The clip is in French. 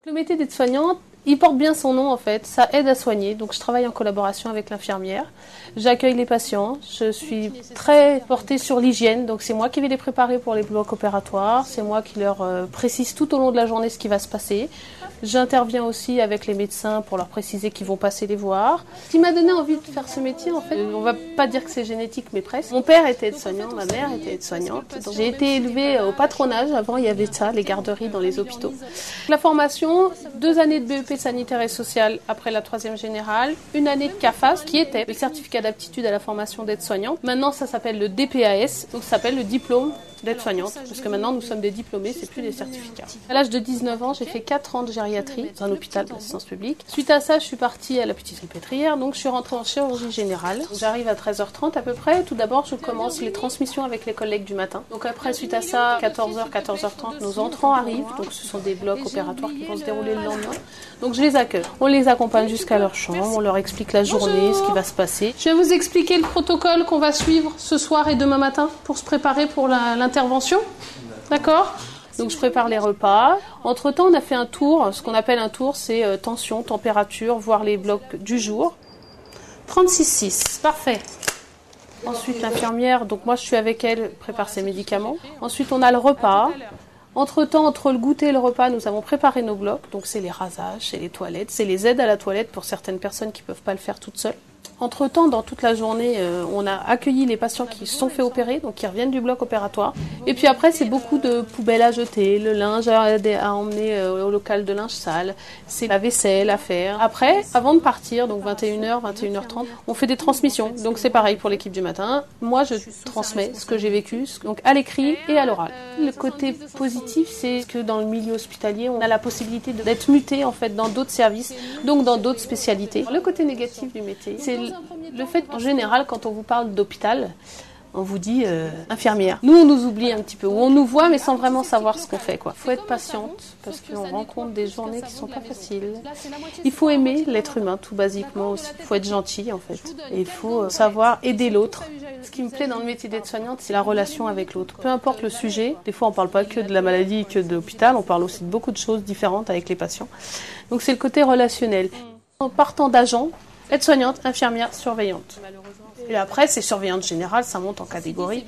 Le métier d'aide-soignante, il porte bien son nom en fait, ça aide à soigner, donc je travaille en collaboration avec l'infirmière, j'accueille les patients, je suis très portée sur l'hygiène, donc c'est moi qui vais les préparer pour les blocs opératoires, c'est moi qui leur précise tout au long de la journée ce qui va se passer. J'interviens aussi avec les médecins pour leur préciser qu'ils vont passer les voir. Ce qui m'a donné envie de faire ce métier, en fait, on va pas dire que c'est génétique, mais presque. Mon père était aide-soignant, ma mère était aide-soignante. J'ai été élevée au patronage, avant il y avait ça, les garderies dans les hôpitaux. La formation, 2 années de BEP sanitaire et social après la 3e générale, 1 année de CAFAS, qui était le certificat d'aptitude à la formation d'aide-soignante. Maintenant, ça s'appelle le DPAS, donc ça s'appelle le diplôme d'aide-soignante, parce que maintenant nous sommes des diplômés, c'est plus des certificats. À l'âge de 19 ans, j'ai fait 4 ans de gériatrie dans un hôpital d'assistance publique. Suite à ça, je suis partie à la petite salpêtrière, donc je suis rentrée en chirurgie générale. J'arrive à 13h30 à peu près. Tout d'abord, je commence les transmissions avec les collègues du matin. Donc après, suite à ça, 14h, 14h30, nos entrants arrivent, donc ce sont des blocs opératoires qui vont se dérouler le lendemain. Donc je les accueille. On les accompagne jusqu'à leur chambre, on leur explique la journée, ce qui va se passer. Je vais vous expliquer le protocole qu'on va suivre ce soir et demain matin pour se préparer pour l'intervention. D'accord ? Donc je prépare les repas. Entre-temps, on a fait un tour. Ce qu'on appelle un tour, c'est tension, température, voir les blocs du jour. 36,6, parfait. Ensuite, l'infirmière, donc moi je suis avec elle, prépare ses médicaments. Ensuite, on a le repas. Entre-temps, entre le goûter et le repas, nous avons préparé nos blocs. Donc c'est les rasages, c'est les toilettes, c'est les aides à la toilette pour certaines personnes qui ne peuvent pas le faire toutes seules. Entre-temps, dans toute la journée, on a accueilli les patients qui se sont fait opérer, donc qui reviennent du bloc opératoire. Et puis après, c'est beaucoup de poubelles à jeter, le linge à emmener au local de linge sale, c'est la vaisselle à faire. Après, avant de partir, donc 21h, 21h30, on fait des transmissions. Donc c'est pareil pour l'équipe du matin. Moi, je transmets ce que j'ai vécu, donc à l'écrit et à l'oral. Le côté positif, c'est que dans le milieu hospitalier, on a la possibilité d'être muté en fait dans d'autres services, donc dans d'autres spécialités. Le côté négatif du métier, c'est le fait en général, quand on vous parle d'hôpital, on vous dit infirmière. Nous, on nous oublie un petit peu, ou on nous voit, mais sans vraiment savoir ce qu'on fait, quoi. Il faut être patiente, parce qu'on rencontre des journées qui sont pas faciles. Il faut aimer l'être humain, tout basiquement aussi. Il faut être gentil, en fait. Et il faut savoir aider l'autre. Ce qui me plaît dans le métier d'aide-soignante, c'est la relation avec l'autre. Peu importe le sujet, des fois on parle pas que de la maladie, que de l'hôpital, on parle aussi de beaucoup de choses différentes avec les patients. Donc c'est le côté relationnel. En partant d'agent, aide-soignante, infirmière, surveillante. Et après, c'est surveillante générale, ça monte en catégorie.